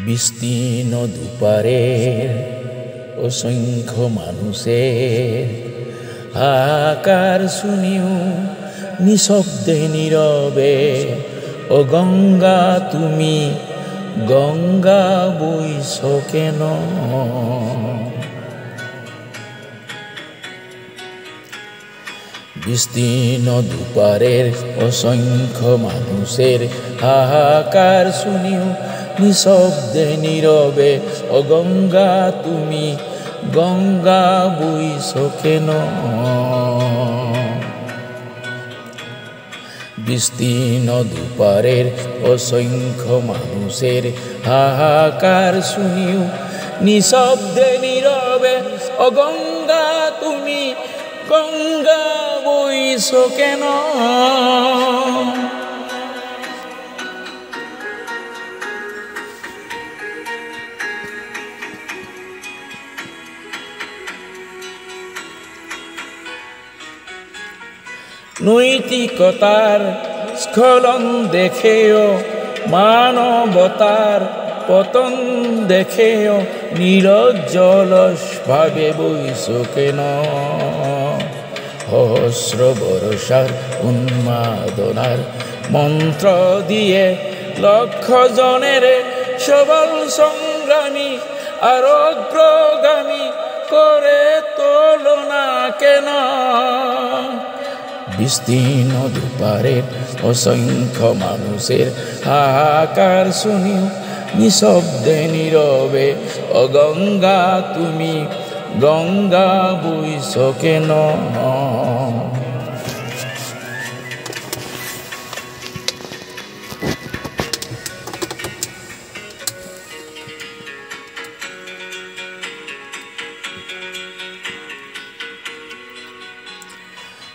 বিস্তীর্ণ দুপারের অসংখ্য মানুষের হাহাকার শুনিও নিঃশব্দে নীরবে। ও গঙ্গা তুমি গঙ্গা বইছ কেন? বিস্তীর্ণ দুপারের অসংখ্য মানুষের হাহাকার শুনিও নিঃশব্দে নীরবে। ও গঙ্গা তুমি গঙ্গা বইছ কেন? বিস্তীর্ণ দুপারের অসংখ্য মানুষের হাহাকার শুনিও নিঃশব্দে নীরবে। ও গঙ্গা তুমি গঙ্গা বইছ কেন? নৈতিকতার স্খলন দেখেও মানবতার পতন দেখেও নিরজ্জলস ভাবে বইছ কেন? সহস্র বর্ষার উন্মাদনার মন্ত্র দিয়ে লক্ষ জনের সবল সংগ্রামী আর অগ্রগামী করে তোলো না কেন? বিস্তীর্ণ দুপারের অসংখ্য মানুষের হাহাকার শুনিও নিঃশব্দে নীরবে। ও গঙ্গা তুমি গঙ্গা বইছ কেন?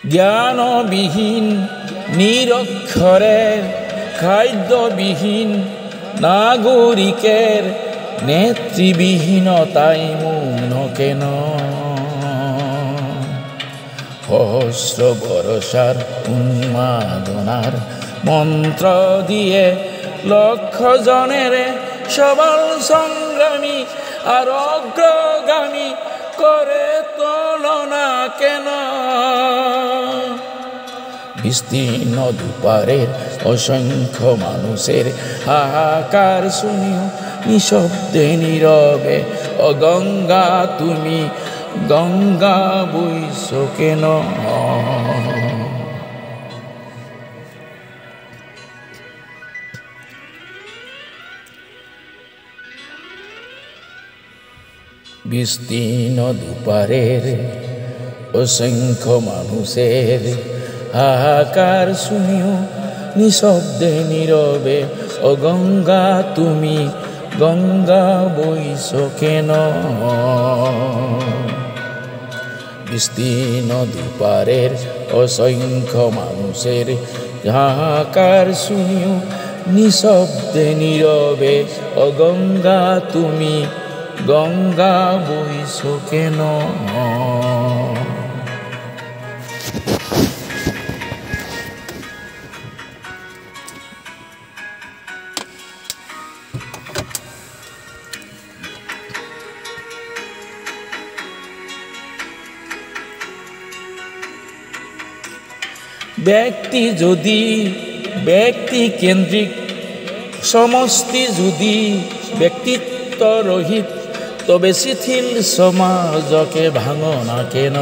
জ্ঞানবিহীন নিরক্ষরের খাদ্যবিহীন নাগরিকের নেতৃবিহীনতাই মৌন কেন? সহস্র বর্ষার উন্মাদনার মন্ত্র দিয়ে লক্ষ জনের সবল সংগ্রামী আর অগ্রগামী করে তোলো না কেন? বিস্তীর্ণ দুপারের অসংখ্য মানুষের হাহাকার শুনিও নিঃশব্দে নীরবে। ও গঙ্গা তুমি গঙ্গা বইছ কেন? বিস্তীর্ণ দুপারের অসংখ্য মানুষের হাহাকার শুনিও নিঃশব্দে নীরবে। ও গঙ্গা তুমি গঙ্গা বইছ কেন? বিস্তীর্ণ দুপারের অসংখ্য মানুষের হাহাকার শুনিও নিঃশব্দে নীরবে। ও গঙ্গা তুমি গঙ্গা বইছ কেন? ব্যক্তি যদি ব্যক্তি কেন্দ্রিক, সমষ্টি যদি ব্যক্তিত্ব রহিত, তবে শিথিল সমাজকে ভাঙো না কেন?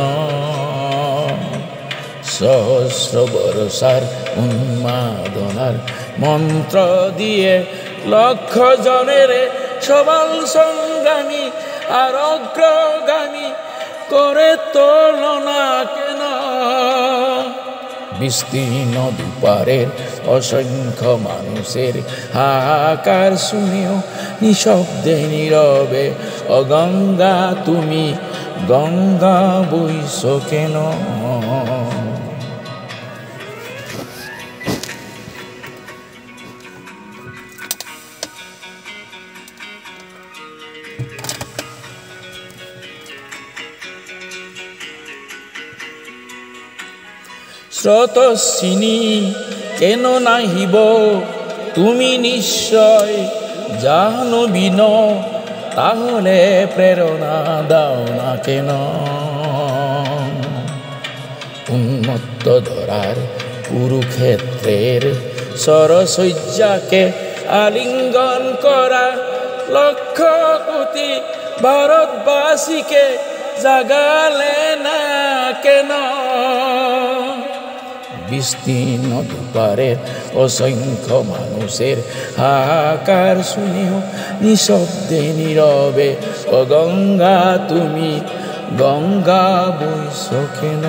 সহস্র বর্ষার উন্মাদনার মন্ত্র দিয়ে লক্ষ জনের সবল সংগ্রামী আর অগ্রগামী করে তোলো না কেন? বিস্তীর্ণ দুপারের অসংখ্য মানুষের হাহাকার শুনিও নিঃশব্দে নীরবে। ও গঙ্গা তুমি গঙ্গা বইছ কেন? স্রোতস্বিনী কেন নাহিব তুমি নিশ্চয় জানো বিন তাহলে প্রেরণা দাও না কেন উন্মত্ত ধরার কুরুক্ষেত্রের সরসজ্জাকে আলিঙ্গন করা লক্ষ কোটি ভারতবাসীকে জাগালে না কেন বিস্তীর্ণ দুপারের অসংখ্য মানুষের হাহাকার শুনেও নিঃশব্দে নীরবে ও গঙ্গা তুমি গঙ্গা বইছ কেন।